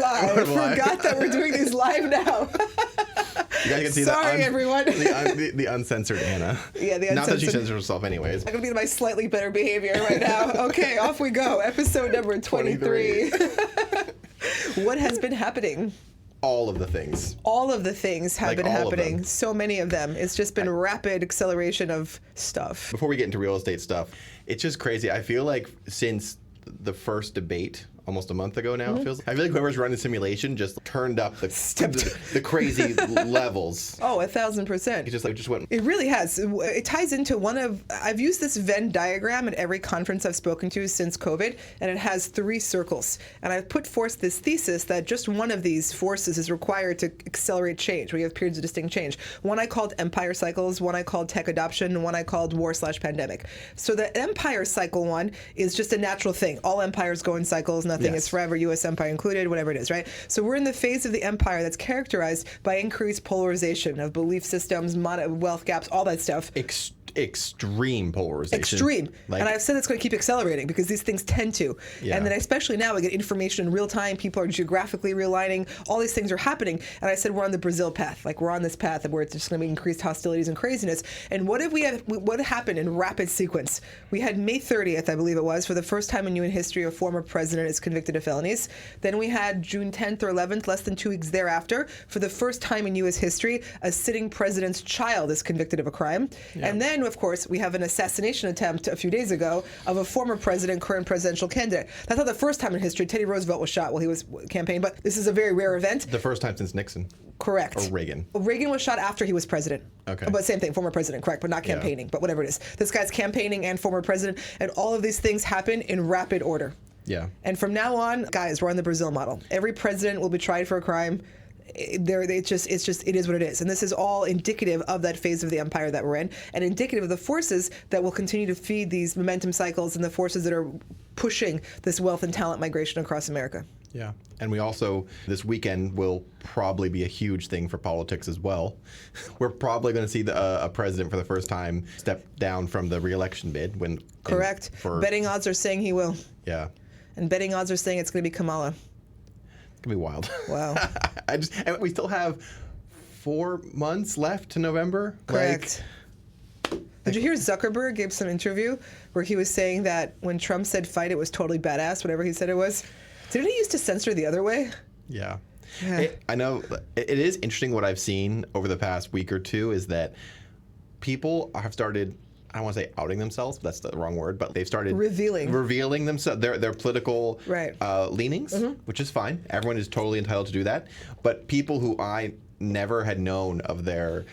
I forgot that we're doing these live now. You guys can see Sorry, everyone. the uncensored Anna. Yeah, the uncensored. Not that she censors herself anyways. I'm going to be my slightly better behavior right now. Okay, off we go. Episode number 23. What has been happening? All of the things. All of the things have been happening. So many of them. It's just been rapid acceleration of stuff. Before we get into real estate stuff, it's just crazy. I feel like since the first debate, almost a month ago now, it feels. I feel like whoever's running the simulation just turned up the crazy levels. Oh, 1,000%. It just went. It really has. It ties into I've used this Venn diagram at every conference I've spoken to since COVID, and it has 3 circles. And I've put forth this thesis that just one of these forces is required to accelerate change. We have periods of distinct change. One I called empire cycles, one I called tech adoption, and one I called war/pandemic. So the empire cycle one is just a natural thing. All empires go in cycles. Nothing is forever, U.S. empire included, whatever it is, right? So we're in the phase of the empire that's characterized by increased polarization of belief systems, wealth gaps, all that stuff. Extreme polarization. Extreme. And I've said it's going to keep accelerating because these things tend to. Yeah. And then especially now we get information in real time. People are geographically realigning. All these things are happening. And I said we're on the Brazil path. Like we're on this path where it's just going to be increased hostilities and craziness. And what happened in rapid sequence? We had May 30th, I believe it was, for the first time in UN history, a former president is convicted of felonies. Then we had June 10th or 11th, less than 2 weeks thereafter, for the first time in U.S. history, a sitting president's child is convicted of a crime. Yeah. And then, of course, we have an assassination attempt a few days ago of a former president, current presidential candidate. That's not the first time in history. Teddy Roosevelt was shot while he was campaigning, but this is a very rare event. The first time since Nixon. Correct. Or Reagan. Reagan was shot after he was president. Okay. But same thing, former president, correct, but not campaigning, but whatever it is. This guy's campaigning and former president, and all of these things happen in rapid order. Yeah. And from now on, guys, we're on the Brazil model. Every president will be tried for a crime. It is what it is. And this is all indicative of that phase of the empire that we're in, and indicative of the forces that will continue to feed these momentum cycles and the forces that are pushing this wealth and talent migration across America. Yeah. And we also, this weekend will probably be a huge thing for politics as well. We're probably going to see a president for the first time step down from the re-election bid. Correct. Betting odds are saying he will. Yeah. And betting odds are saying it's going to be Kamala. It's going to be wild. Wow. And we still have 4 months left to November. Correct. Did you hear Zuckerberg gave some interview where he was saying that when Trump said fight, it was totally badass, whatever he said it was? Didn't he used to censor the other way? Yeah. I know. It is interesting what I've seen over the past week or two is that people have started, I don't want to say outing themselves, that's the wrong word, but they've started revealing themselves, their political leanings, which is fine. Everyone is totally entitled to do that. But people who I never had known of their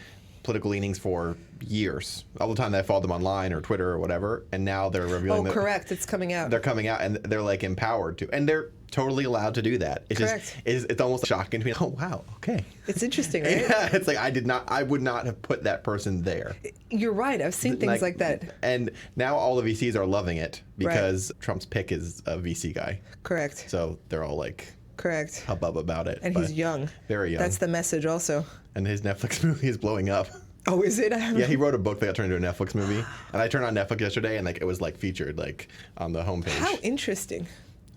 political leanings for years, all the time that I followed them online or Twitter or whatever, and now they're revealing. Oh, correct. It's coming out. They're coming out, and they're like empowered to, and they're totally allowed to do that. It's correct. It's almost shocking to me. Oh wow, okay. It's interesting, right? Yeah, it's like I would not have put that person there. You're right. I've seen things like that. And now all the VCs are loving it because Trump's pick is a VC guy. Correct. So they're all like. Correct. Hubbub about it. And he's young. Very young. That's the message also. And his Netflix movie is blowing up. Oh, is it? Yeah, he wrote a book that got turned into a Netflix movie. And I turned on Netflix yesterday and it was featured on the homepage. How interesting.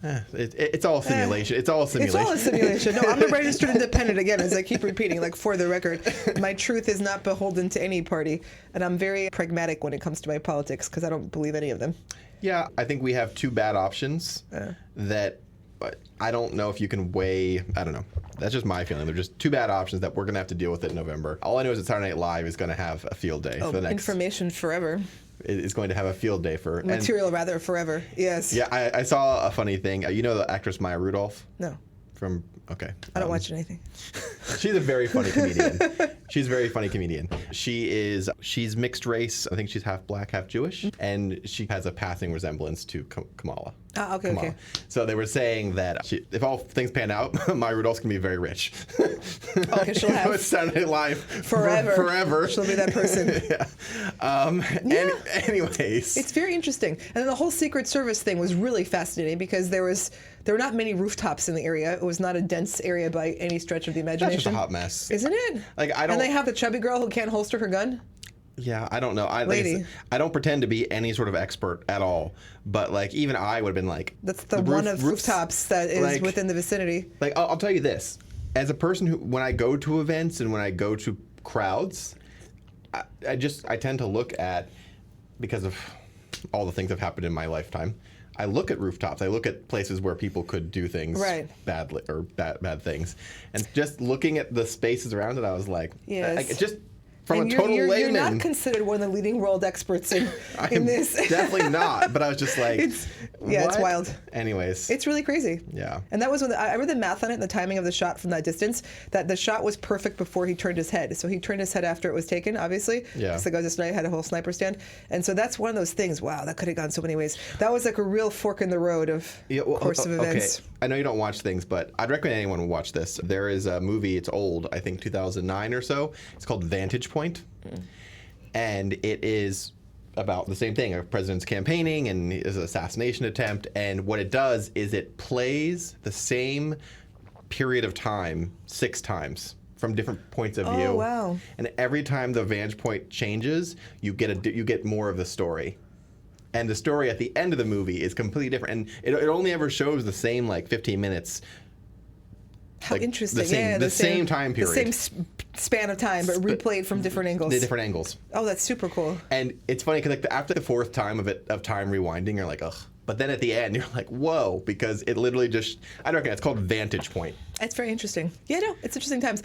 It's all simulation. It's all a simulation. It's all a simulation. No, I'm the registered independent again, as I keep repeating, for the record. My truth is not beholden to any party. And I'm very pragmatic when it comes to my politics because I don't believe any of them. Yeah, I think we have 2 bad options that I don't know if you can weigh. I don't know. That's just my feeling. They're just 2 bad options that we're going to have to deal with in November. All I know is that Saturday Night Live is going to have a field day for the next. Information forever. Is going to have a field day for material rather forever. Yes. Yeah, I saw a funny thing. You know the actress Maya Rudolph? No. I don't watch anything. She's a very funny comedian. She's a very funny comedian. She's mixed race. I think she's half black, half Jewish, and she has a passing resemblance to Kamala. Okay. So they were saying that if all things pan out, Maya Rudolph's gonna be very rich. Okay, she'll have Saturday Night Live forever. She'll be that person. Anyways, it's very interesting. And then the whole Secret Service thing was really fascinating because there were not many rooftops in the area. It was not a dense area by any stretch of the imagination. That's just a hot mess, isn't it? And they have the chubby girl who can't holster her gun. Yeah, I don't know. Lady. I don't pretend to be any sort of expert at all, but like even I would have been like, that's the one of rooftops that is like, within the vicinity. Like I'll tell you this, as a person who, when I go to events and when I go to crowds, I tend to look at, because of all the things that have happened in my lifetime, I look at rooftops. I look at places where people could do things badly or bad things, and just looking at the spaces around it, I was like, yes. Just from a total layman. You're not considered one of the leading world experts in this. Definitely not. But I was just like, it's wild. Anyways, it's really crazy. Yeah. And that was when I read the math on it and the timing of the shot from that distance. That the shot was perfect before he turned his head. So he turned his head after it was taken, obviously. Yeah. Because the guy just had a whole sniper stand, and so that's one of those things. Wow, that could have gone so many ways. That was like a real fork in the road of course of events. Okay. I know you don't watch things, but I'd recommend anyone watch this. There is a movie. It's old. I think 2009 or so. It's called Vantage Point. And it is about the same thing. A president's campaigning and his assassination attempt. And what it does is it plays the same period of time 6 times from different points of view. Oh, wow. And every time the vantage point changes, you get more of the story. And the story at the end of the movie is completely different. And it only ever shows the same, like, 15 minutes. How interesting. The same time period. The same span of time, but replayed from different angles. The different angles. Oh, that's super cool. And it's funny because like after the 4th time of time rewinding, you're like, ugh. But then at the end, you're like, whoa, because it literally just, I don't know, it's called Vantage Point. It's very interesting. Yeah, no, it's interesting times.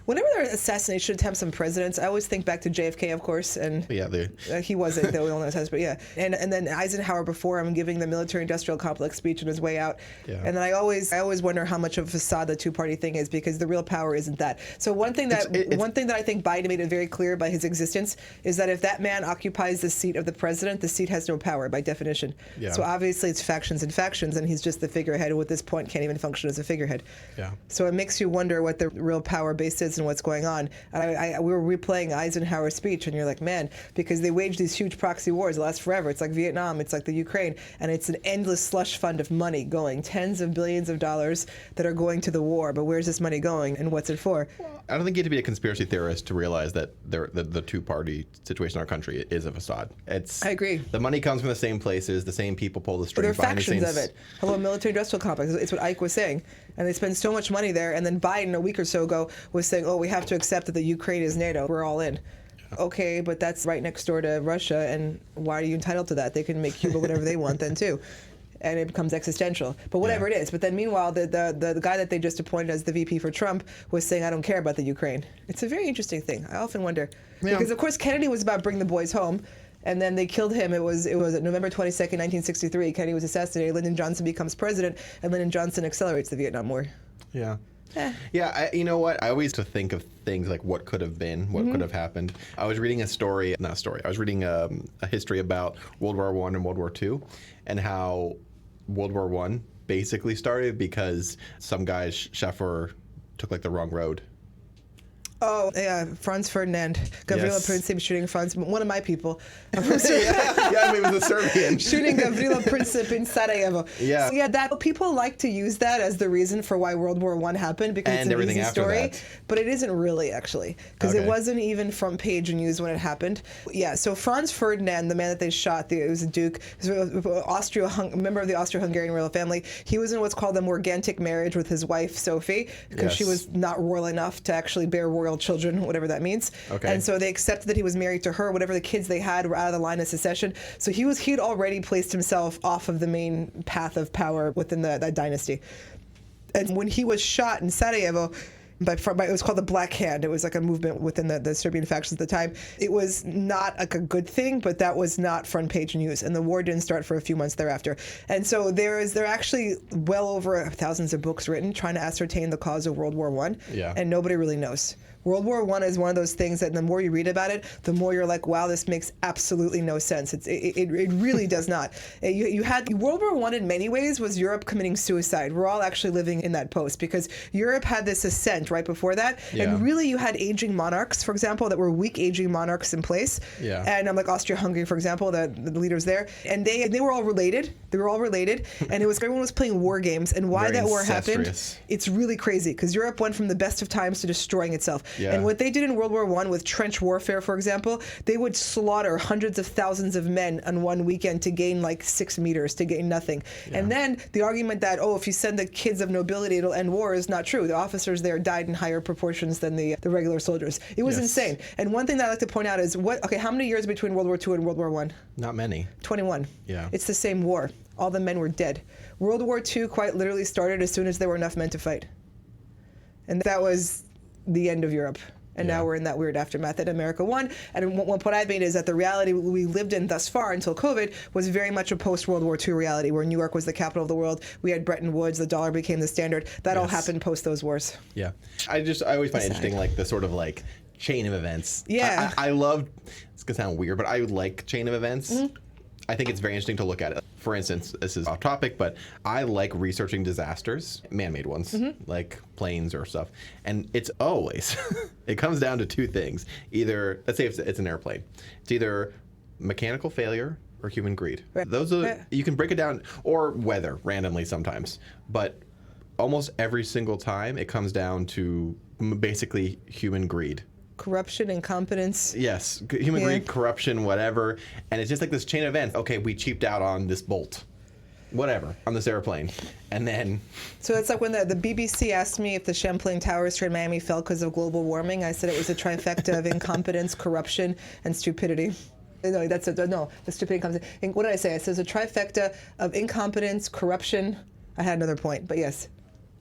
Whenever there are assassination attempts on presidents, I always think back to JFK, of course, and he wasn't the only one, but yeah, and then Eisenhower before him giving the military-industrial complex speech on his way out, and then I always wonder how much of a facade the two-party thing is, because the real power isn't that. So one thing that I think Biden made it very clear by his existence is that if that man occupies the seat of the president, the seat has no power by definition. Yeah. So obviously it's factions and factions, and he's just the figurehead who at this point can't even function as a figurehead. Yeah. So it makes you wonder what the real power base is and what's going on. And we were replaying Eisenhower's speech, and you're like, man, because they wage these huge proxy wars that last forever. It's like Vietnam, it's like the Ukraine, and it's an endless slush fund of money going, tens of billions of dollars that are going to the war. But where's this money going, and what's it for? Well, I don't think you have to be a conspiracy theorist to realize that the two-party situation in our country is a facade. I agree. The money comes from the same places, the same people pull the strings. There are factions of it. Hello, military-industrial complex. It's what Ike was saying. And they spend so much money there. And then Biden, a week or so ago, was saying, oh, we have to accept that the Ukraine is NATO. We're all in. Okay, but that's right next door to Russia. And why are you entitled to that? They can make Cuba whatever they want then, too. And it becomes existential. But whatever it is. But then meanwhile, the guy that they just appointed as the VP for Trump was saying, I don't care about the Ukraine. It's a very interesting thing. I often wonder. Yeah. Because, of course, Kennedy was about bring the boys home. And then they killed him. It was November 22nd, 1963. Kennedy was assassinated. Lyndon Johnson becomes president, and Lyndon Johnson accelerates the Vietnam War. Yeah. Yeah, you know what? I always think of things like what could have been, what could have happened. I was reading I was reading a history about World War I and World War II, and how World War I basically started because some guy's chauffeur took like the wrong road. Oh, yeah, Franz Ferdinand. Gavrilo Princip shooting Franz, one of my people. Yeah, I mean, it was a Serbian. Shooting Gavrilo Princip in Sarajevo. Yeah. So, that people like to use that as the reason for why World War I happened, because it's an easy story. That. But it isn't really, actually, because it wasn't even front page news when it happened. Yeah, so Franz Ferdinand, the man that they shot, it was a duke, a member of the Austro-Hungarian royal family. He was in what's called a morgantic marriage with his wife, Sophie, because she was not royal enough to actually bear royal children, whatever that means. Okay. And so they accepted that he was married to her. Whatever the kids they had were out of the line of succession. So he'd already placed himself off of the main path of power within that dynasty. And when he was shot in Sarajevo, it was called the Black Hand. It was like a movement within the Serbian factions at the time. It was not like a good thing, but that was not front page news. And the war didn't start for a few months thereafter. And so there are actually well over thousands of books written trying to ascertain the cause of World War I. Yeah. And nobody really knows. World War I is one of those things that the more you read about it, the more you're like, wow, this makes absolutely no sense. It really does not. You had World War I in many ways was Europe committing suicide. We're all actually living in that post, because Europe had this ascent right before that. Yeah. And really you had aging monarchs, for example, that were weak aging monarchs in place. Yeah. And like Austria-Hungary, for example, the leaders there. And they were all related. They were all related. And everyone was playing war games. And why that war happened, it's really crazy, because Europe went from the best of times to destroying itself. Yeah. And what they did in World War I with trench warfare, for example, they would slaughter hundreds of thousands of men on one weekend to gain like 6 meters, to gain nothing. Yeah. And then the argument that, if you send the kids of nobility, it'll end war is not true. The officers there died in higher proportions than the regular soldiers. It was insane. And one thing that I like to point out is how many years between World War II and World War I? Not many. 21. Yeah. It's the same war. All the men were dead. World War II quite literally started as soon as there were enough men to fight. And that was the end of Europe. And now we're in that weird aftermath that America won. And one point I've made is that the reality we lived in thus far until COVID was very much a post-World War II reality, where New York was the capital of the world. We had Bretton Woods. The dollar became the standard. That all happened post those wars. Yeah. I always find it interesting, like the sort of like chain of events. Yeah. I love, it's going to sound weird, but I like chain of events. Mm-hmm. I think it's very interesting to look at it. For instance, this is off topic, but I like researching disasters, man-made ones, like planes or stuff. And it's always, it comes down to two things. Either, let's say it's an airplane. It's either mechanical failure or human greed. Right. Those are, you can break it down, or weather randomly sometimes. But almost every single time it comes down to basically human greed. Corruption, incompetence. Yes, human greed, corruption, whatever. And it's just like this chain of events. Okay, we cheaped out on this bolt, whatever, on this airplane. And then... So it's like when the BBC asked me if the Champlain Towers here in Miami fell because of global warming. I said it was a trifecta of incompetence, corruption, and stupidity. No, the stupidity comes in. What did I say? I said it's a trifecta of incompetence, corruption. I had another point, but yes.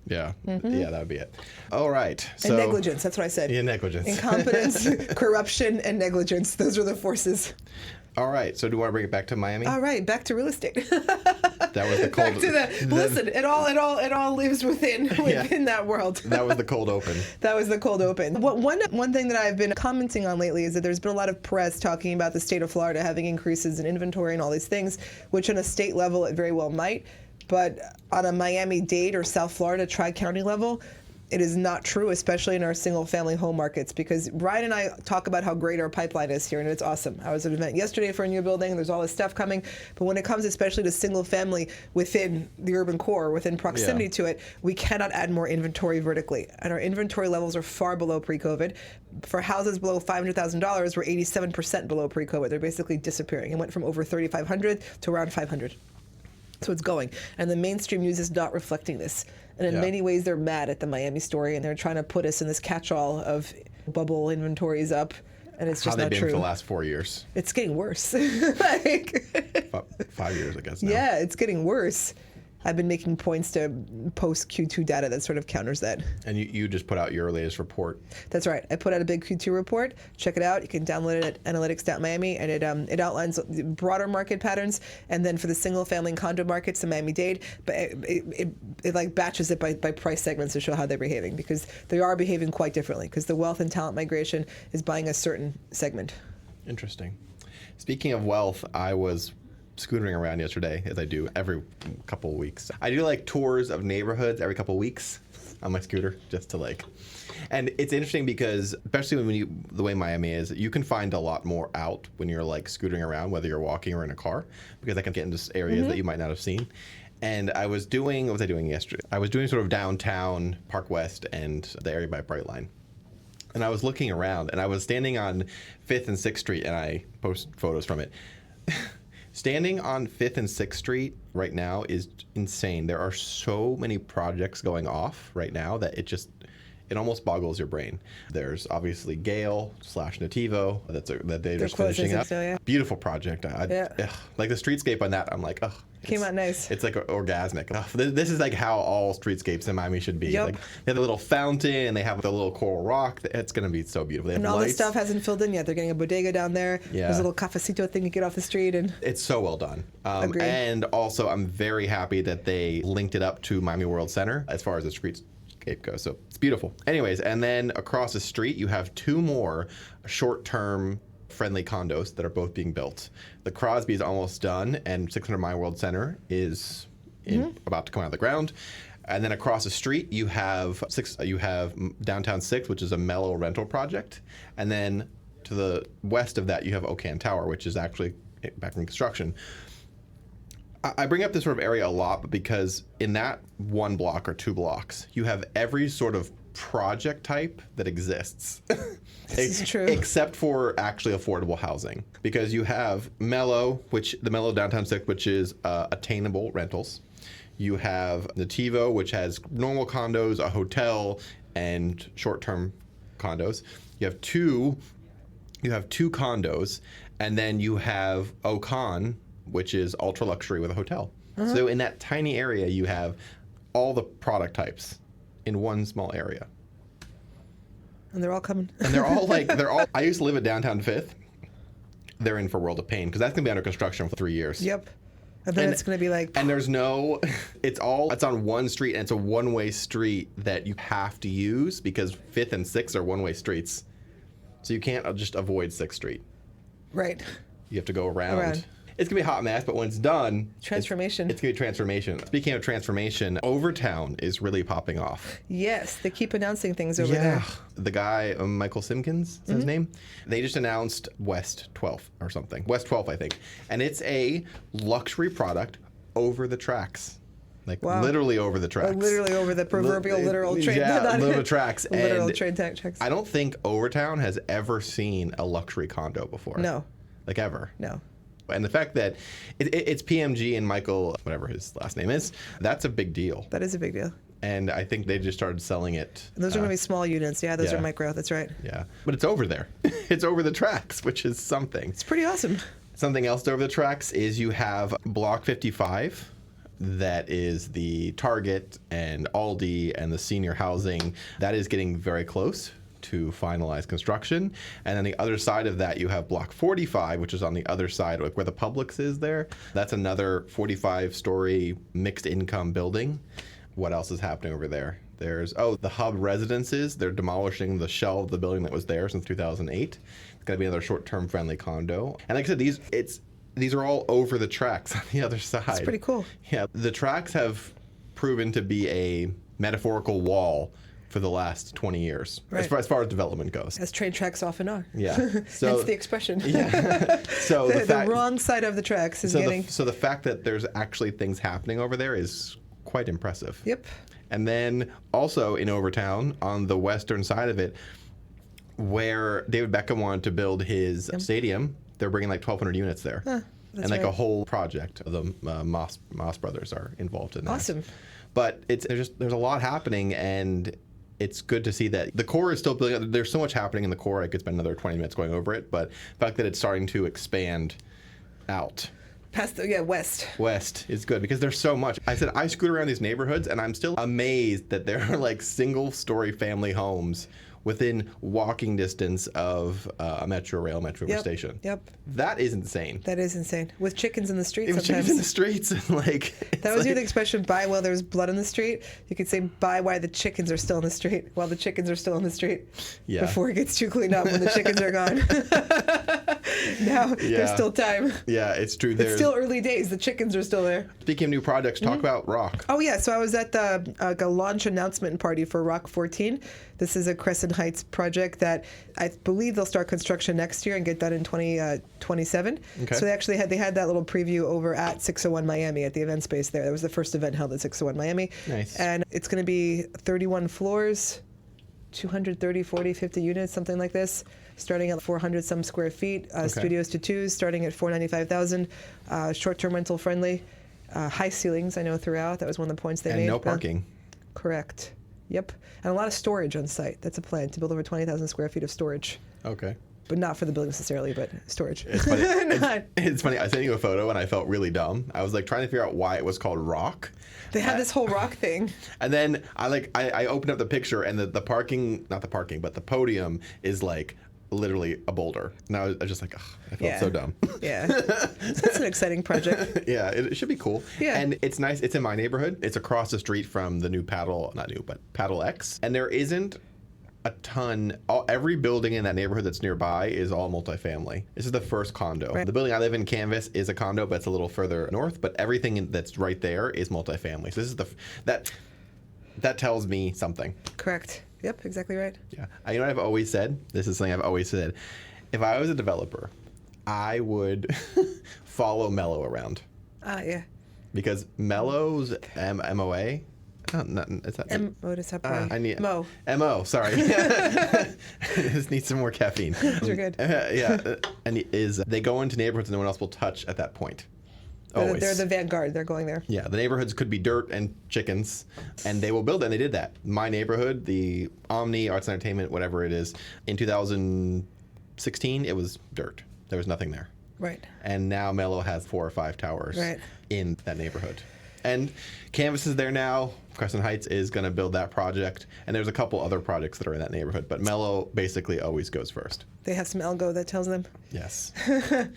Yeah, yeah, that would be it. All right. So, and negligence, that's what I said. Yeah, negligence. Incompetence, corruption, and negligence. Those are the forces. All right, so do you want to bring it back to Miami? All right, back to real estate. That was the cold... Listen, it all lives within that world. That was the cold open. That was the cold open. One thing that I've been commenting on lately is that there's been a lot of press talking about the state of Florida having increases in inventory and all these things, which on a state level it very well might. But on a Miami-Dade or South Florida tri-county level, it is not true, especially in our single-family home markets, because Ryan and I talk about how great our pipeline is here, and it's awesome. I was at an event yesterday for a new building, and there's all this stuff coming. But when it comes especially to single-family within the urban core, within proximity to it, we cannot add more inventory vertically. And our inventory levels are far below pre-COVID. For houses below $500,000, we're 87% below pre-COVID. They're basically disappearing. It went from over 3,500 to around 500. So it's going. And the mainstream news is not reflecting this. And in many ways, they're mad at the Miami story, and they're trying to put us in this catch-all of bubble inventories up, and it's just not true. How they've been for the last 4 years. It's getting worse. 5 years, I guess now. Yeah, it's getting worse. I've been making points to post Q2 data that sort of counters that. And you just put out your latest report. That's right. I put out a big Q2 report. Check it out. You can download it at analytics.miami, and it outlines broader market patterns. And then for the single family and condo markets, the Miami-Dade, but it like batches it by price segments to show how they're behaving, because they are behaving quite differently, because the wealth and talent migration is buying a certain segment. Interesting. Speaking of wealth, I was scootering around yesterday, as I do every couple of weeks. I do like tours of neighborhoods every couple of weeks on my scooter, just to like, and it's interesting because, especially when the way Miami is, you can find a lot more out when you're like scootering around, whether you're walking or in a car, because I can get into areas that you might not have seen. And I was doing, what was I doing yesterday? I was doing sort of downtown, Park West, and the area by Brightline. And I was looking around, and I was standing on 5th and 6th Street, and I posted photos from it. Standing on 5th and 6th Street right now is insane. There are so many projects going off right now that it almost boggles your brain. There's obviously Gale / Nativo that they're just finishing up. So, yeah. Beautiful project. Like the streetscape on that, I'm like, ugh. Came out nice. It's like orgasmic. Ugh, this is like how all streetscapes in Miami should be. Yep. Like, they have the little fountain, and they have the little coral rock. It's going to be so beautiful. They have and all lights. this stuff hasn't filled in yet. They're getting a bodega down there. Yeah. There's a little cafecito thing you get off the street. And it's so well done. Agreed. And also, I'm very happy that they linked it up to Miami World Center as far as the streetscape goes. So it's beautiful. Anyways, and then across the street, you have 2 more short-term friendly condos that are both being built. The Crosby is almost done, and 600 Miami World Center is about to come out of the ground. And then across the street, you have Downtown 6, which is a Mellow rental project. And then to the west of that, you have Ocan Tower, which is actually back in construction. I bring up this sort of area a lot because in that 1 block or 2 blocks, you have every sort of project type that exists. This is true. Except for actually affordable housing. Because you have Mellow, the Mellow Downtown District, which is attainable rentals. You have Nativo, which has normal condos, a hotel, and short-term condos. You have two condos, and then you have Ocon, which is ultra luxury with a hotel. So in that tiny area, you have all the product types in one small area. And they're all coming. And they're all I used to live at downtown Fifth. They're in for a world of pain because that's going to be under construction for 3 years. Yep. And then it's going to be like... And there's it's on one street, and it's a one-way street that you have to use because 5th and 6th are one-way streets. So you can't just avoid 6th Street. Right. You have to go around. It's going to be a hot mess, but when it's done... Transformation. It's going to be transformation. Speaking of transformation, Overtown is really popping off. Yes, they keep announcing things over there. The guy, Michael Simpkins, is his name? They just announced West 12th or something. West 12th, I think. And it's a luxury product over the tracks. Like literally over the tracks. Literally over the proverbial literal train. Yeah, literal tracks. Literal train tracks. I don't think Overtown has ever seen a luxury condo before. No. Like ever. No. And the fact that it's PMG and Michael, whatever his last name is, that's a big deal. That is a big deal. And I think they just started selling it. And those are going to be small units. Yeah, those are micro. That's right. Yeah. But it's over there. It's over the tracks, which is something. It's pretty awesome. Something else over the tracks is you have Block 55. That is the Target and Aldi and the senior housing. That is getting very close to finalize construction. And on the other side of that, you have Block 45, which is on the other side, like where the Publix is there. That's another 45-story mixed income building. What else is happening over there? There's, the Hub Residences. They're demolishing the shell of the building that was there since 2008. It's going to be another short-term friendly condo. And like I said, these are all over the tracks on the other side. It's pretty cool. Yeah, the tracks have proven to be a metaphorical wall for the last 20 years, right. as far as development goes. As train tracks often are. Yeah. So that's the expression. Yeah. So the wrong side of the tracks is getting... So the fact that there's actually things happening over there is quite impressive. Yep. And then also in Overtown, on the western side of it, where David Beckham wanted to build his stadium, they're bringing like 1,200 units there. And like a whole project of the Moss brothers are involved in that. Awesome. But there's a lot happening, and it's good to see that the core is still building up. There's so much happening in the core. I could spend another 20 minutes going over it, but the fact that it's starting to expand out. Past west. West is good because there's so much. I said I scoot around these neighborhoods, and I'm still amazed that there are like single-story family homes within walking distance of a metro station. Yep. That is insane. That is insane. With chickens in the streets sometimes. Chickens in the streets. And like... That was the expression, buy while there's blood in the street. You could say, buy while the chickens are still in the street, while the chickens are still in the street. Yeah. Before it gets too cleaned up when the chickens are gone. Now, there's still time. Yeah, it's true. It's still early days. The chickens are still there. Speaking of new projects, talk about Rock. Oh, yeah. So I was at the launch announcement party for Rock 14. This is a Crescent Heights project that I believe they'll start construction next year and get done in 2027. Okay. So they had that little preview over at 601 Miami at the event space there. That was the first event held at 601 Miami. Nice. And it's going to be 31 floors, 230, 40, 50 units, something like this, starting at 400 some square feet. Studios to twos, starting at $495,000. Short-term rental friendly. High ceilings, I know, throughout. That was one of the points they made. And no parking. Correct. Yep. And a lot of storage on site. That's a plan, to build over 20,000 square feet of storage. Okay. But not for the building necessarily, but storage. It's funny. It's funny. I sent you a photo and I felt really dumb. I was like trying to figure out why it was called Rock. They had this whole rock thing. And then I opened up the picture and the parking, not the parking, but the podium is like literally a boulder. And I was just like, I felt so dumb. Yeah. That's an exciting project. Yeah, it should be cool. Yeah. And it's nice. It's in my neighborhood. It's across the street from the new Paddle X. And there isn't a ton. Every building in that neighborhood that's nearby is all multifamily. This is the first condo. Right. The building I live in, Canvas, is a condo, but it's a little further north. But everything that's right there is multifamily. So this is that tells me something. Correct. Yep, exactly right. Yeah. You know what I've always said? This is something I've always said. If I was a developer, I would follow Mellow around. Yeah. Because Mellow's MOA, Oh, no, is that What is that? I need Mo. Mo. Sorry. This needs some more caffeine. Those are good. And they go into neighborhoods no one else will touch at that point. They're the vanguard. They're going there. Yeah, the neighborhoods could be dirt and chickens, and they will build it, and they did that. My neighborhood, the Omni, Arts and Entertainment, whatever it is, in 2016, it was dirt. There was nothing there. Right. And now Mellow has 4 or 5 towers in that neighborhood. And Canvas is there now. Crescent Heights is going to build that project. And there's a couple other projects that are in that neighborhood. But Mellow basically always goes first. They have some algo that tells them. Yes. But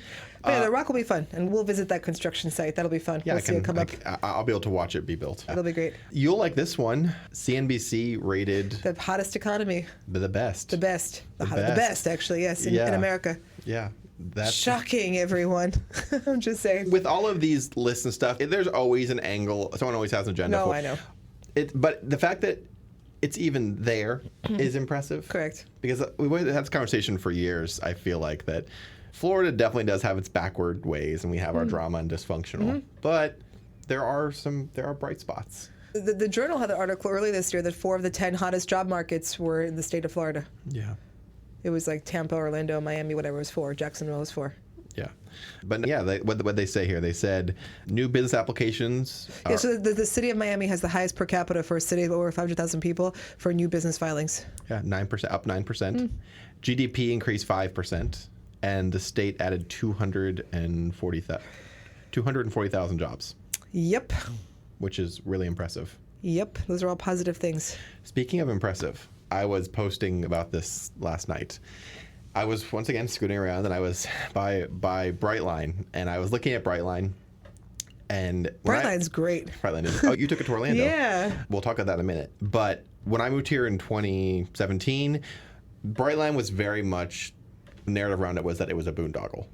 yeah, the rock will be fun. And we'll visit that construction site. That'll be fun. Yeah, we'll see it come up. I'll be able to watch it be built. That'll be great. You'll like this one. CNBC rated... The hottest economy. The best. The best. The best, actually, yes, in America. Yeah. That's shocking, everyone. I'm just saying. With all of these lists and stuff, there's always an angle. Someone always has an agenda. No, I know. But the fact that it's even there is impressive. Correct. Because we've had this conversation for years, I feel like, that Florida definitely does have its backward ways, and we have our drama and dysfunctional. But there are bright spots. The Journal had an article earlier this year that 4 of the 10 hottest job markets were in the state of Florida. Yeah. It was like Tampa, Orlando, Miami, whatever it was for. Jacksonville was for. Yeah. But yeah, what they say here, they said new business applications. So the city of Miami has the highest per capita for a city of over 500,000 people for new business filings. Yeah, 9%, up 9%. GDP increased 5%, and the state added 240,000 jobs. Yep. Which is really impressive. Yep. Those are all positive things. Speaking of impressive, I was posting about this last night. I was once again scooting around, and I was by Brightline, and I was looking at Brightline. And Brightline's great. Brightline is. Oh, you took it to Orlando. Yeah. We'll talk about that in a minute. But when I moved here in 2017, Brightline was very much, the narrative around it was that it was a boondoggle.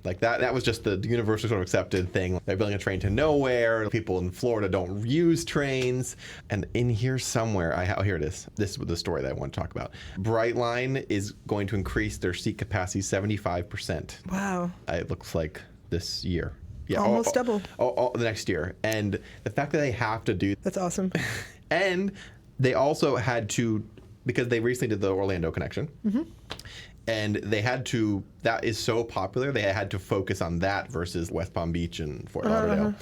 Like that was just the universally sort of accepted thing. They're building a train to nowhere. People in Florida don't use trains. And in here somewhere, here it is. This is the story that I want to talk about. Brightline is going to increase their seat capacity 75%. Wow. It looks like this year. Yeah, almost double. The next year. And the fact that they have to do... That's awesome. And they also had to, because they recently did the Orlando connection, and they had to, that is so popular, they had to focus on that versus West Palm Beach and Fort Lauderdale.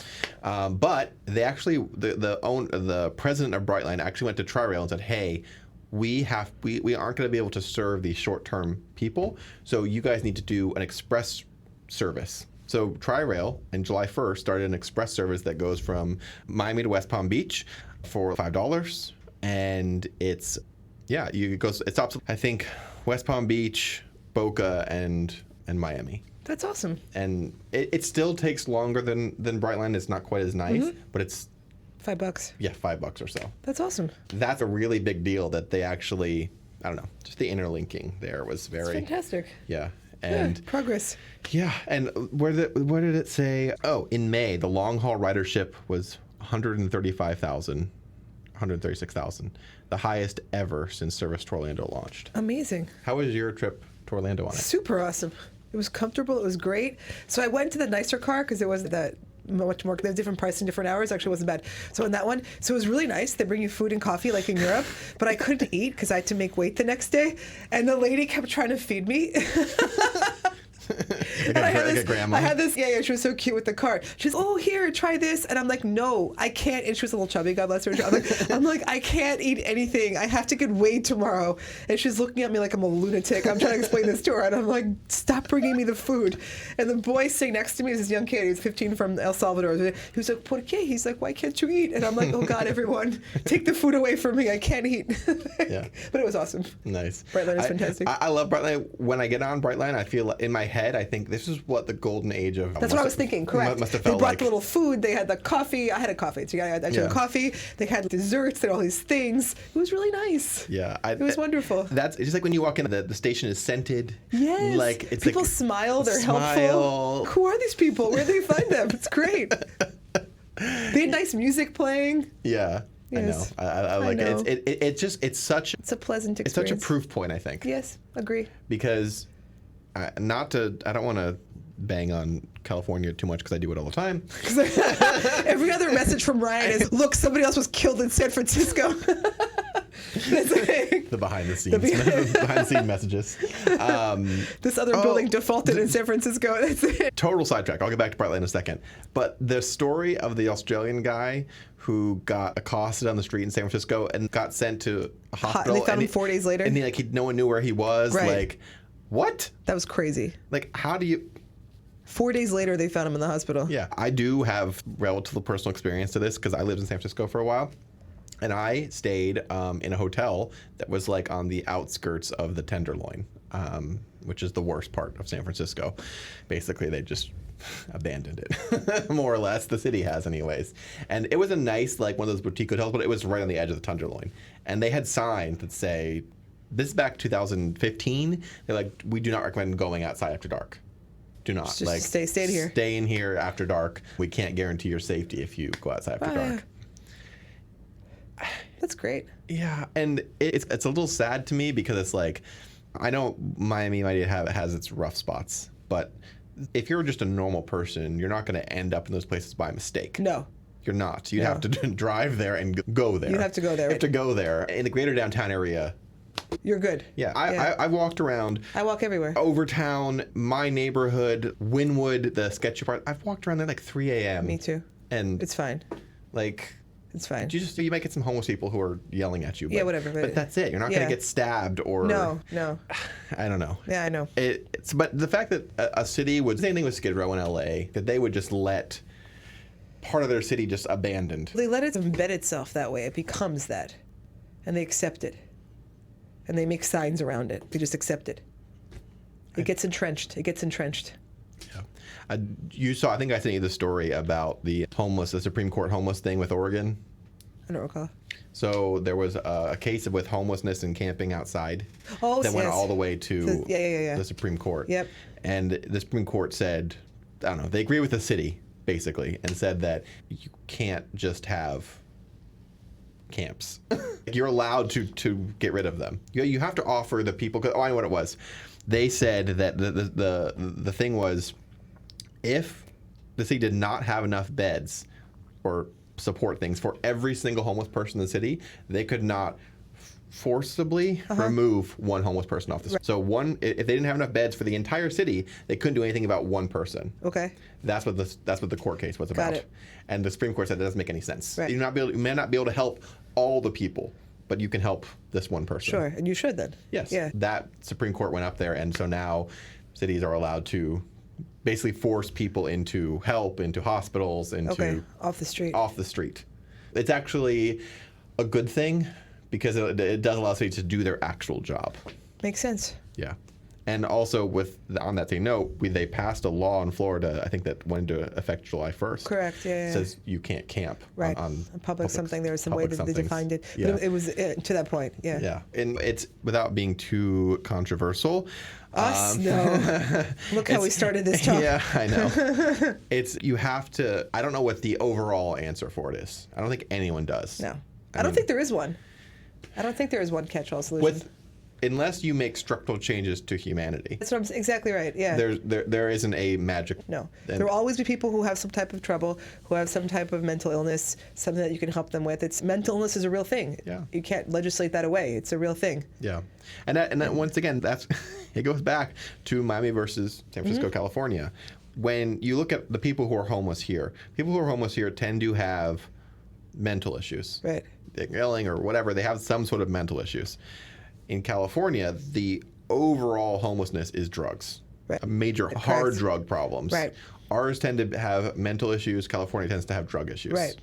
But they actually, the president of Brightline actually went to Tri-Rail and said, hey, we aren't going to be able to serve these short-term people, so you guys need to do an express service. So Tri-Rail, on July 1st, started an express service that goes from Miami to West Palm Beach for $5, and it stops, I think, West Palm Beach, Boca, and Miami. That's awesome. And it still takes longer than Brightline. It's not quite as nice, but it's $5. Yeah, $5 or so. That's awesome. That's a really big deal that they actually, I don't know, just the interlinking there was very... It's fantastic. Yeah. And progress. Yeah, and where did it say? Oh, in May, the long haul ridership was 136,000, the highest ever since service to Orlando launched. Amazing. How was your trip to Orlando on it? Super awesome. It was comfortable. It was great. So I went to the nicer car because there was that much more. There's different price in different hours. Actually, wasn't bad. So in that one, so it was really nice. They bring you food and coffee like in Europe, but I couldn't eat because I had to make weight the next day, and the lady kept trying to feed me. I had this, she was so cute with the cart. She's, oh, here, try this. And I'm like, no, I can't. And she was a little chubby, God bless her. I'm like, I can't eat anything. I have to get weighed tomorrow. And she's looking at me like I'm a lunatic. I'm trying to explain this to her. And I'm like, stop bringing me the food. And the boy sitting next to me is this young kid. He's 15 from El Salvador. He was like, ¿Por qué? He's like, why can't you eat? And I'm like, oh, God, everyone, take the food away from me. I can't eat. Yeah. But it was awesome. Nice. Brightline is fantastic. I love Brightline. When I get on Brightline, I feel in my head, I think this is what the golden age of... That's what I was thinking, correct. Must have they felt brought like the little food. They had the coffee. I had a coffee. So I drank coffee. They had desserts. They had all these things. It was really nice. Yeah. It was wonderful. It's just like when you walk in, the station is scented. Yes. Like, it's people like, smile. They're helpful. Who are these people? Where do they find them? It's great. They had nice music playing. Yeah. Yes. I know. I like know. it. It's a pleasant experience. It's such a proof point, I think. Yes, agree. Because I don't want to bang on California too much because I do it all the time. Every other message from Ryan is, look, somebody else was killed in San Francisco. The behind the scenes messages. This other building defaulted in San Francisco. That's it. Total sidetrack. I'll get back to Brightline in a second. But the story of the Australian guy who got accosted on the street in San Francisco and got sent to a hospital. They found him 4 days later. And no one knew where he was. Right. Like, what? That was crazy. Like, how do you... 4 days later, they found him in the hospital. Yeah. I do have relative personal experience to this because I lived in San Francisco for a while. And I stayed in a hotel that was like on the outskirts of the Tenderloin, which is the worst part of San Francisco. Basically, they just abandoned it, more or less. The city has anyways. And it was a nice, like one of those boutique hotels, but it was right on the edge of the Tenderloin. And they had signs that say, this is back 2015. They're like, we do not recommend going outside after dark. Do not. Just like stay here. Stay in here after dark. We can't guarantee your safety if you go outside after dark. That's great. Yeah, and it's a little sad to me because it's like, I know Miami might has its rough spots, but if you're just a normal person, you're not going to end up in those places by mistake. No. You're not. You'd have to drive there and go there. You'd have to go there. You have to go there. In the greater downtown area, you're good. Yeah, I walked around. I walk everywhere. Overtown, my neighborhood, Wynwood, the sketchy part. I've walked around there like 3 a.m. Me too. And it's fine. Like... It's fine. You might get some homeless people who are yelling at you. But, yeah, whatever. But that's it. You're not going to get stabbed or... No. I don't know. Yeah, I know. But the fact that a city would... Same thing with Skid Row in L.A., that they would just let part of their city just abandoned. They let it embed itself that way. It becomes that. And they accept it. And they make signs around it. They just accept it. It gets entrenched. Yeah. You saw, I think I sent you the story about the Supreme Court homeless thing with Oregon. I don't recall. So there was a case with homelessness and camping outside that went all the way to the Supreme Court. Yep. And the Supreme Court said, I don't know, they agree with the city, basically, and said that you can't just have camps. You're allowed to get rid of them. You have to offer the people, I know what it was. They said that the thing was, if the city did not have enough beds or support things for every single homeless person in the city, they could not forcibly remove one homeless person off the street. So if they didn't have enough beds for the entire city, they couldn't do anything about one person. Okay. That's what the court case was about. Got it. And the Supreme Court said that doesn't make any sense. Right. You may not be able to help all the people, but you can help this one person. Sure, and you should then. Yes. Yeah. That Supreme Court went up there, and so now cities are allowed to basically force people into hospitals, off the street. It's actually a good thing because it does allow cities to do their actual job. Makes sense. Yeah. And also, on that same note, they passed a law in Florida, I think, that went into effect July 1st. Correct, yeah. Says you can't camp on public something. There was some way that they defined it. Yeah. But it was to that point, yeah. Yeah. And it's, without being too controversial. No. Look how we started this talk. Yeah, I know. You have to, I don't know what the overall answer for it is. I don't think anyone does. No. I don't think there is one. I don't think there is one catch-all solution. Unless you make structural changes to humanity. That's what I'm exactly right. Yeah. There isn't a magic. No. There will always be people who have some type of trouble, who have some type of mental illness, something that you can help them with. Mental illness is a real thing. Yeah. You can't legislate that away. It's a real thing. Yeah. And that once again, it goes back to Miami versus San Francisco, California. When you look at the people who are homeless here tend to have mental issues. Right. They're yelling or whatever. They have some sort of mental issues. In California, the overall homelessness is drugs. Right. Major hard drug problems. Right. Ours tend to have mental issues. California tends to have drug issues. Right.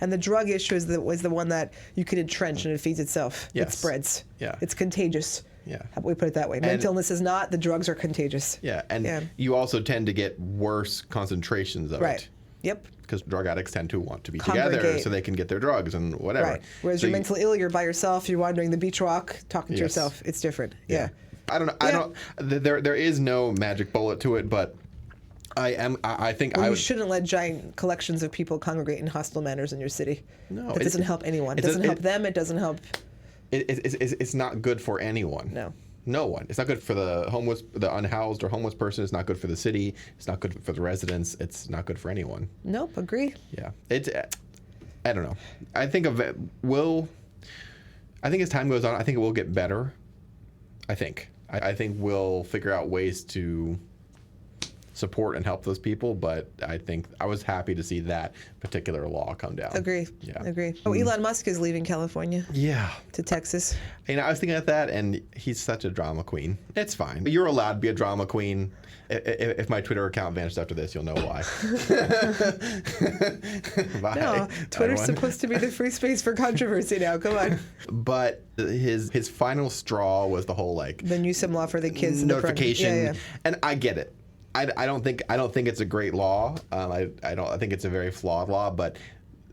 And the drug issue was the one that you can entrench and it feeds itself. Yes. It spreads. Yeah. It's contagious. Yeah. How about we put it that way? Mental illness is not. The drugs are contagious. Yeah. And you also tend to get worse concentrations of it. Yep. Because drug addicts tend to want to be together so they can get their drugs and whatever. Right. Whereas you're mentally ill, you're by yourself, you're wandering the beach walk, talking to yourself. It's different. Yeah. I don't know. There is no magic bullet to it, but I think you shouldn't let giant collections of people congregate in hostile manners in your city. No. That doesn't help anyone. It doesn't help them. It doesn't help. It's not good for anyone. No. No one. It's not good for the homeless, the unhoused or homeless person. It's not good for the city. It's not good for the residents. It's not good for anyone. Nope, agree. Yeah. I don't know. I think I think as time goes on, I think it will get better. I think we'll figure out ways to support and help those people, but I think I was happy to see that particular law come down. Agree. Yeah. Agree. Oh, Elon Musk is leaving California. Yeah. To Texas. I was thinking of that, and he's such a drama queen. It's fine. You're allowed to be a drama queen. If my Twitter account vanished after this, you'll know why. Bye. No, Twitter's supposed to be the free space for controversy now. Come on. But his final straw was the whole the Newsom law for the kids notification. Yeah. And I get it. I don't think it's a great law. I think it's a very flawed law, but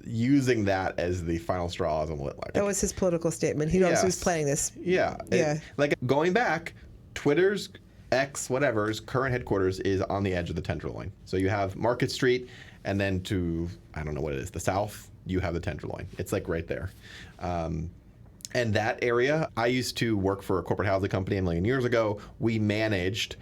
using that as the final straw is a little that was his political statement. He also was planning this. Yeah. Yeah. Going back, Twitter's X whatever's current headquarters is on the edge of the Tenderloin. So you have Market Street, and then to I don't know what it is, the south, you have the Tenderloin. It's right there. And that area, I used to work for a corporate housing company a million years ago. We managed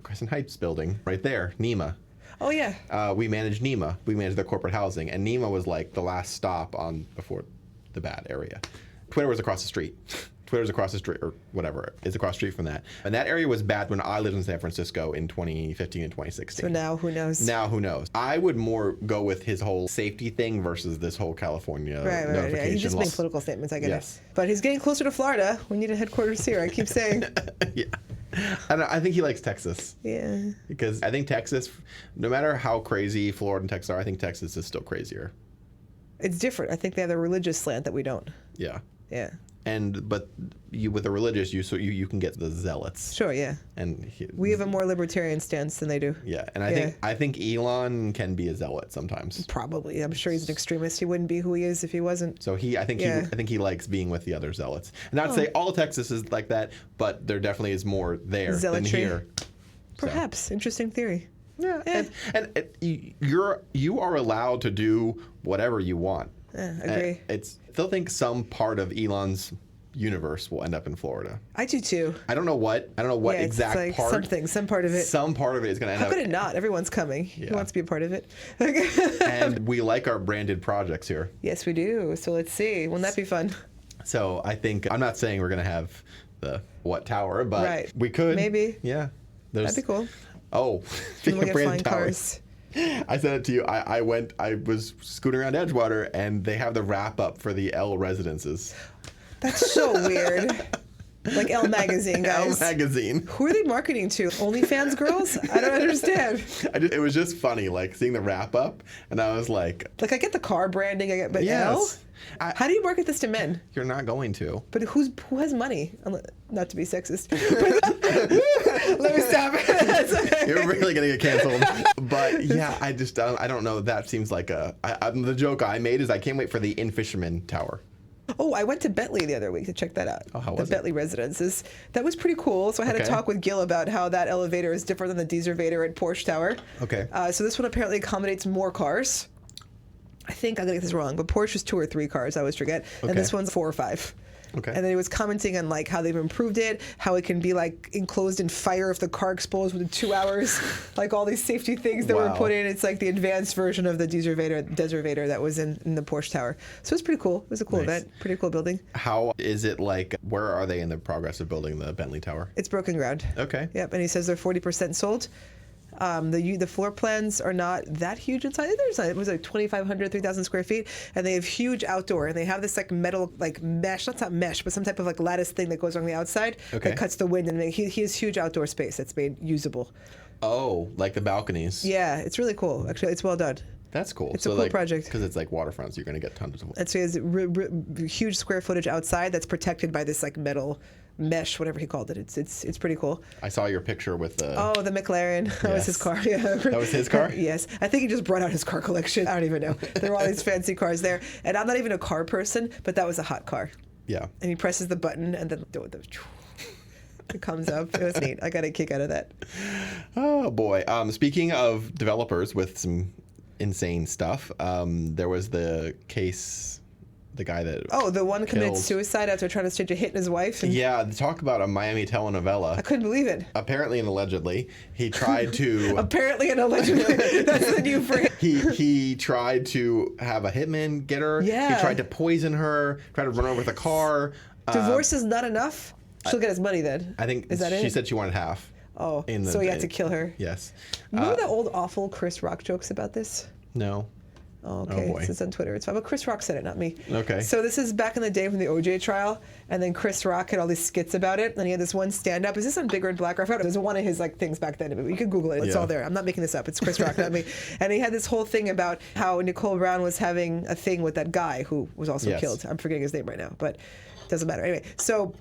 Crescent Heights building right there, NEMA. Oh, yeah. We managed NEMA. We managed their corporate housing. And NEMA was the last stop before the bad area. Twitter was across the street. Twitter's across the street, or whatever, is across the street from that. And that area was bad when I lived in San Francisco in 2015 and 2016. So now, who knows? Now, who knows? I would more go with his whole safety thing versus this whole California notification. Yeah. He's just making political statements, I get it. But he's getting closer to Florida. We need a headquarters here, I keep saying. Yeah. I think he likes Texas. Yeah. Because I think Texas, no matter how crazy Florida and Texas are, I think Texas is still crazier. It's different. I think they have a religious slant that we don't. Yeah. Yeah. But with the religious, you can get the zealots. Sure, yeah. And we have a more libertarian stance than they do. Yeah, and I think Elon can be a zealot sometimes. Probably, I'm sure he's an extremist. He wouldn't be who he is if he wasn't. So I think he likes being with the other zealots. And not to say all Texas is like that, but there definitely is more there than here. Perhaps. So. Interesting theory. Yeah, and you are allowed to do whatever you want. Agree. I still think some part of Elon's universe will end up in Florida. I do too. I don't know what exact part. Some part of it. Some part of it is going to end up. How could it not? Everyone's coming. Yeah. Who wants to be a part of it? And we like our branded projects here. Yes, we do. So let's see. Wouldn't that be fun? So I think, I'm not saying we're going to have the what tower, but we could. Maybe. Yeah. That'd be cool. Oh, speaking of branded towers. I said it to you. I was scooting around Edgewater, and they have the wrap up for the L residences. That's so weird. Like Elle Magazine, guys. Elle Magazine. Who are they marketing to? OnlyFans girls? I don't understand. It was just funny, seeing the wrap up, and I was like, I get the car branding, but yes. Elle? How do you market this to men? You're not going to. But who has money? Not to be sexist. Let me stop. You're really gonna get canceled. But yeah, I don't know. That seems like the joke I made is I can't wait for the In Fisherman Tower. Oh, I went to Bentley the other week to check that out. Oh, how was the Bentley residences. That was pretty cool. So I had a talk with Gil about how that elevator is different than the Dieservator at Porsche Tower. Okay. So this one apparently accommodates more cars. I think I'm gonna get this wrong, but Porsche is 2 or 3 cars. I always forget. And this one's 4 or 5. Okay. And then he was commenting on how they've improved it, how it can be enclosed in fire if the car explodes within 2 hours, all these safety things that were put in. It's the advanced version of the Dieservator that was in the Porsche Tower. So it's pretty cool. It was a cool event. Pretty cool building. How is it where are they in the progress of building the Bentley Tower? It's broken ground. Okay. Yep. And he says they're 40% sold. The floor plans are not that huge inside. It was 2,500, 3,000 square feet, and they have huge outdoor, and they have this metal mesh, not mesh, but some type of lattice thing that goes on the outside that cuts the wind, and he has huge outdoor space that's made usable. Oh, like the balconies. Yeah, it's really cool. Actually, it's well done. That's cool. It's a cool project. Because it's waterfront, so you're going to get tons of. And so he has huge square footage outside that's protected by this metal mesh, whatever he called it. It's pretty cool. I saw your picture with the... Oh, the McLaren. That was his car. Yeah. That was his car? Yes. I think he just brought out his car collection. I don't even know. There were all these fancy cars there. And I'm not even a car person, but that was a hot car. Yeah. And he presses the button, and then it comes up. It was neat. I got a kick out of that. Oh, boy. Speaking of developers with some insane stuff, there was the case The guy that the one committed killed. suicide after trying to stage a hit in his wife. And Yeah, talk about a Miami telenovela. I couldn't believe it. Apparently and allegedly, he tried to. Apparently and allegedly, that's the new phrase. He tried to have a hitman get her. Yeah. He tried to poison her. Tried to run over with a car. Divorce is not enough. She'll get his money then. I think is that she it? said she wanted half. Oh, so he had to kill her. Yes. Remember the old awful Chris Rock jokes about this? No. Oh, okay. Oh boy. This is on Twitter. It's fine. But Chris Rock said it, not me. Okay. So this is back in the day from the OJ trial, and then Chris Rock had all these skits about it, and he had this one stand-up. Is this on Bigger and Blacker? I forgot. It was one of his things back then. You can Google it. It's all there. I'm not making this up. It's Chris Rock, not me. And he had this whole thing about how Nicole Brown was having a thing with that guy who was also killed. I'm forgetting his name right now, but it doesn't matter. Anyway, so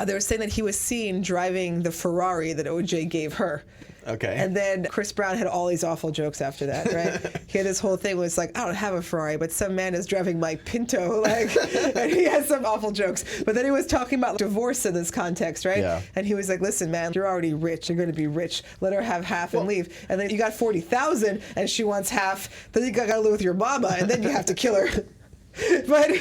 they were saying that he was seen driving the Ferrari that OJ gave her. Okay. And then Chris Brown had all these awful jokes after that, right? He had this whole thing where it's like, I don't have a Ferrari, but some man is driving my Pinto, and he had some awful jokes. But then he was talking about divorce in this context, right? Yeah. And he was like, listen, man, you're already rich. You're going to be rich. Let her have half and leave. And then you got 40,000 and she wants half. Then you got to live with your mama, and then you have to kill her. But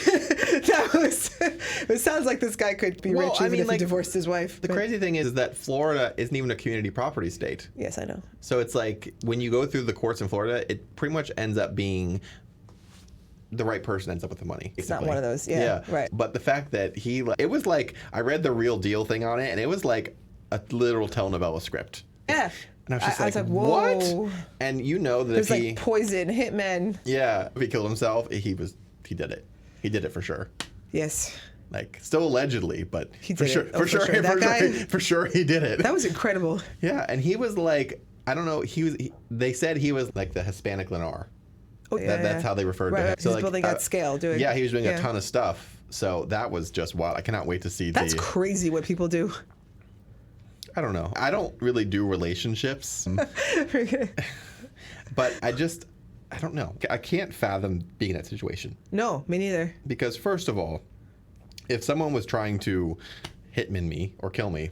it sounds like this guy could be rich even if he divorced his wife. The crazy thing is that Florida isn't even a community property state. Yes, I know. So it's like when you go through the courts in Florida, it pretty much ends up being the right person ends up with the money. It's not one of those. Yeah, right. But the fact that it was like, I read the Real Deal thing on it, and it was like a literal telenovela script. Yeah. And I was just I like, was like, whoa. What? And you know that There's if he... like poison, hitmen. Yeah, if he killed himself, he did it. He did it for sure. Yes. Like, still allegedly, but he for did sure, it. For sure. For sure he did it. That was incredible. Yeah, and he was like, I don't know, they said he was like the Hispanic Lennar. Oh, yeah. That's how they referred to him. So he's building at scale, doing. Yeah, he was doing a ton of stuff. So that was just wild. I cannot wait to see. That's crazy what people do. I don't know. I don't really do relationships. But I don't know. I can't fathom being in that situation. No, me neither. Because first of all, if someone was trying to hitman me or kill me,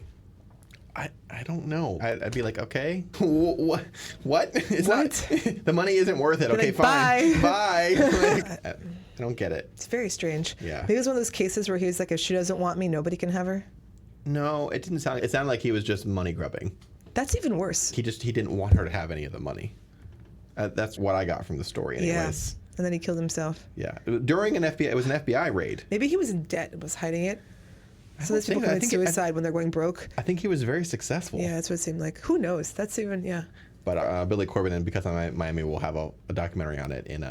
I don't know. I'd be like, okay, what? It's not, the money isn't worth it. Okay, like, fine. Bye. Like, I don't get it. It's very strange. Yeah. Maybe it was one of those cases where he was like, if she doesn't want me, nobody can have her. No, it didn't sound. It sounded like he was just money grubbing. That's even worse. He didn't want her to have any of the money. That's what I got from the story, anyways. Yeah. And then he killed himself. Yeah. During it was an FBI raid. Maybe he was in debt and was hiding it. So those people commit suicide when they're going broke. I think he was very successful. Yeah, that's what it seemed like. Who knows? That's even, yeah. But Billy Corbin and Because I'm Miami will have a documentary on it in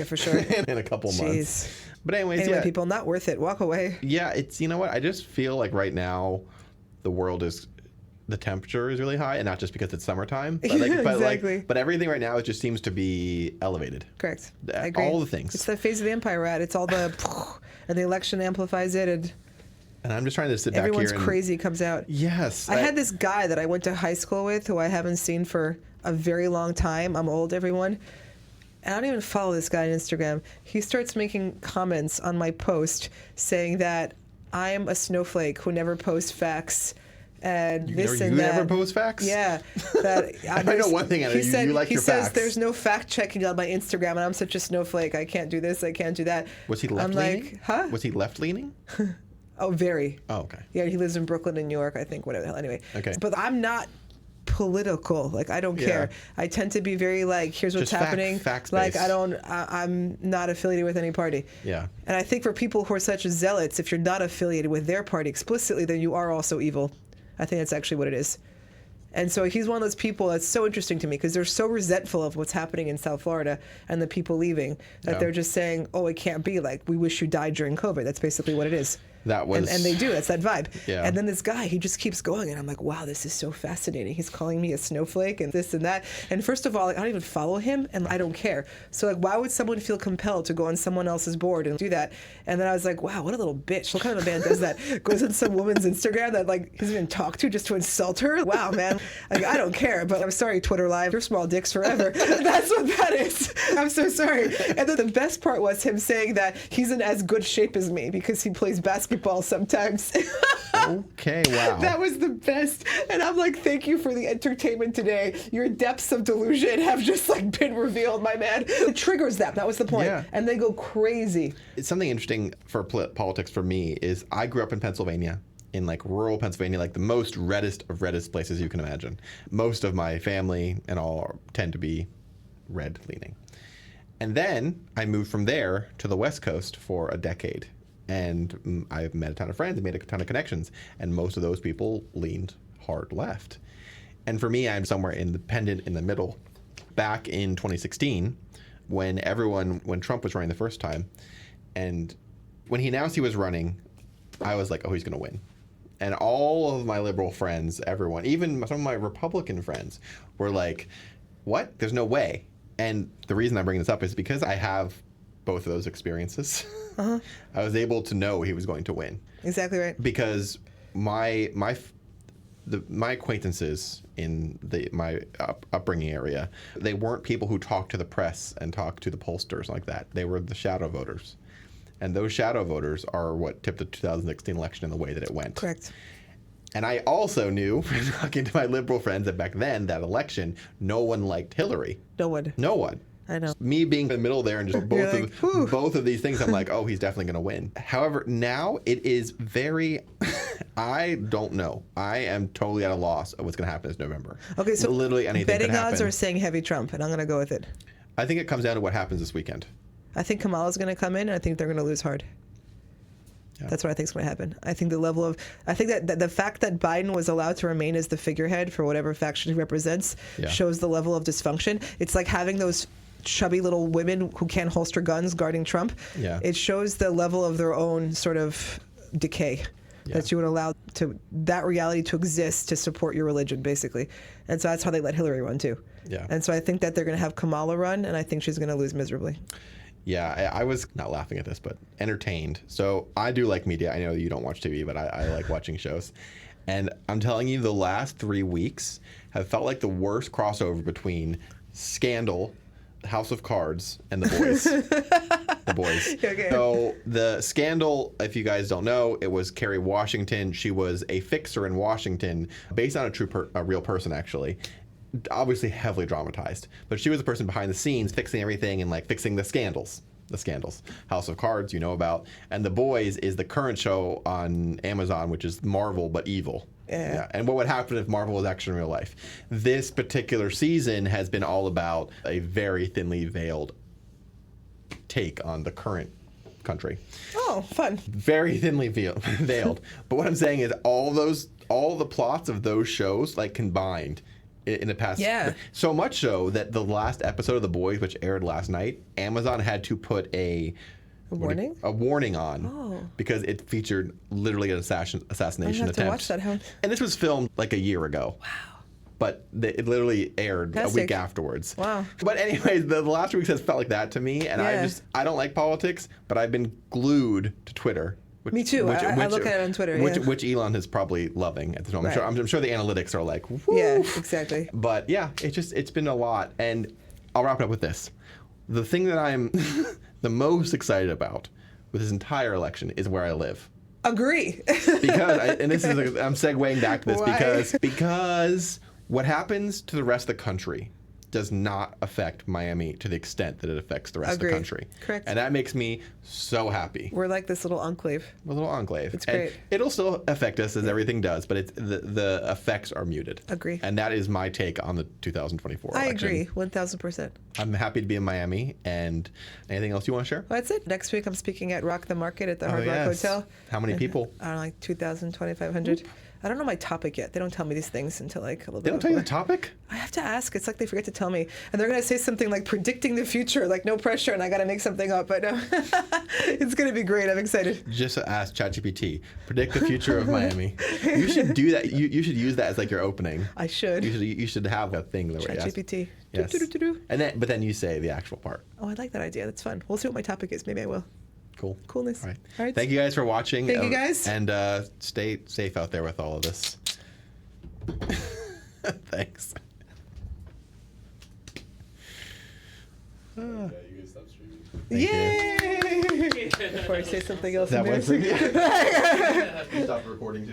for sure. in a couple months. But anyways, anyway, people, not worth it. Walk away. Yeah, it's, you know what? I just feel like right now the temperature is really high, and not just because it's summertime. But exactly. But everything right now, it just seems to be elevated. Correct. I agree. All the things. It's the phase of the empire we're at. It's all the, and the election amplifies it, and I'm just trying to sit back here. Everyone's crazy comes out. Yes. I had this guy that I went to high school with who I haven't seen for a very long time. I'm old, everyone. I don't even follow this guy on Instagram. He starts making comments on my post saying that I'm a snowflake who never posts facts. And you this and that. You never post facts? Yeah. That, I know one thing. You like your facts. He says there's no fact checking on my Instagram, and I'm such a snowflake. I can't do this. I can't do that. Was he left leaning? I'm like, huh? Was he left leaning? Oh, very. Oh, okay. Yeah, he lives in Brooklyn and New York, I think. Whatever the hell. Anyway. Okay. But I'm not political. Like, I don't care. I tend to be very like, here's what's happening. Facts-based. Like, I'm not affiliated with any party. Yeah. And I think for people who are such zealots, if you're not affiliated with their party explicitly, then you are also evil. I think that's actually what it is. And so he's one of those people that's so interesting to me because they're so resentful of what's happening in South Florida and the people leaving that they're just saying, oh, it can't be. Like, we wish you died during COVID. That's basically what it is. That was... And they do. That's that vibe. Yeah. And then this guy, he just keeps going. And I'm like, wow, this is so fascinating. He's calling me a snowflake and this and that. And first of all, like, I don't even follow him and I don't care. So like, why would someone feel compelled to go on someone else's board and do that? And then I was like, wow, what a little bitch. What kind of a man does that? Goes on some woman's Instagram that like he doesn't even talk to just to insult her? Wow, man. Like, I don't care. But I'm sorry, Twitter Live. You're small dicks forever. That's what that is. I'm so sorry. And then the best part was him saying that he's in as good shape as me because he plays basketball sometimes. Okay, wow. That was the best. And I'm like, thank you for the entertainment today. Your depths of delusion have just like been revealed, my man. It triggers them. That was the point. Yeah. And they go crazy. It's something interesting for politics for me is I grew up in Pennsylvania, in like rural Pennsylvania, like the most reddest of reddest places you can imagine. Most of my family and all tend to be red leaning. And then I moved from there to the West Coast for a decade. And I've met a ton of friends and made a ton of connections. And most of those people leaned hard left. And for me, I'm somewhere independent in the middle. Back in 2016, when Trump was running the first time, and when he announced he was running, I was like, oh, he's going to win. And all of my liberal friends, everyone, even some of my Republican friends, were like, what? There's no way. And the reason I bring this up is because I have both of those experiences. I was able to know he was going to win. Exactly right. Because my acquaintances in my upbringing area, they weren't people who talked to the press and talked to the pollsters like that. They were the shadow voters. And those shadow voters are what tipped the 2016 election in the way that it went. Correct. And I also knew, from talking to my liberal friends, that back then, that election, no one liked Hillary. No one. No one. I know. Me being in the middle there and just both of these things, I'm like, oh, he's definitely going to win. However, now it is very, I don't know. I am totally at a loss of what's going to happen this November. Okay, so literally anything betting could happen. odds are saying heavy Trump, and I'm going to go with it. I think it comes down to what happens this weekend. I think Kamala's going to come in, and I think they're going to lose hard. Yeah. That's what I think is going to happen. I think that the fact that Biden was allowed to remain as the figurehead for whatever faction he represents shows the level of dysfunction. It's like having those chubby little women who can't holster guns guarding Trump. Yeah. It shows the level of their own sort of decay that you would allow that reality to exist to support your religion, basically. And so that's how they let Hillary run, too. Yeah. And so I think that they're going to have Kamala run, and I think she's going to lose miserably. Yeah, I was not laughing at this, but entertained. So I do like media. I know you don't watch TV, but I like watching shows. And I'm telling you, the last 3 weeks have felt like the worst crossover between Scandal, House of Cards, and The Boys. The Boys. Okay. So the Scandal, if you guys don't know, it was Kerry Washington. She was a fixer in Washington, based on a real person, actually. Obviously heavily dramatized, but she was the person behind the scenes fixing everything and like fixing the scandals. House of Cards, you know about. And The Boys is the current show on Amazon, which is Marvel but evil. Yeah. And what would happen if Marvel was actually in real life? This particular season has been all about a very thinly veiled take on the current country. Oh, fun. Very thinly veiled. But what I'm saying is all the plots of those shows like combined in the past. Yeah. So much so that the last episode of The Boys, which aired last night, Amazon had to put a warning on because it featured literally an assassination attempt. To watch that. And this was filmed like a year ago. Wow. But it literally aired a week afterwards. Wow. But anyways, the last 2 weeks has felt like that to me, and I don't like politics, but I've been glued to Twitter. Me too. I look at it on Twitter. Which Elon is probably loving at this moment. Right. I'm sure the analytics are like, woo. Yeah, exactly. But yeah, it's been a lot. And I'll wrap it up with this. The thing that I'm the most excited about with this entire election is where I live. Agree. Because, I'm segueing back to this because what happens to the rest of the country does not affect Miami to the extent that it affects the rest of the country. Correct. And that makes me so happy. We're like this little enclave. A little enclave. It's great. And it'll still affect us as everything does, but the effects are muted. Agree. And that is my take on the 2024 election. I agree, 1,000%. I'm happy to be in Miami. And anything else you want to share? Well, that's it. Next week I'm speaking at Rock the Market at the Hard Rock Hotel. How many people? I don't know, like 2,000, 2,500. Oop. I don't know my topic yet. They don't tell me these things until like a little bit. They don't tell you the topic? I have to ask. It's like they forget to tell me. And they're going to say something like predicting the future, like no pressure, and I got to make something up. But no, it's going to be great. I'm excited. Just ask ChatGPT. Predict the future of Miami. You should do that. You should use that as like your opening. I should. You should have a thing that ChatGPT. Yes. But then you say the actual part. Oh, I like that idea. That's fun. We'll see what my topic is. Maybe I will. Cool. Coolness. All right. Thank you guys for watching. Thank you guys. And stay safe out there with all of this. Thanks. You guys stop streaming. Yay! Before I say something else That embarrassing. Stop recording.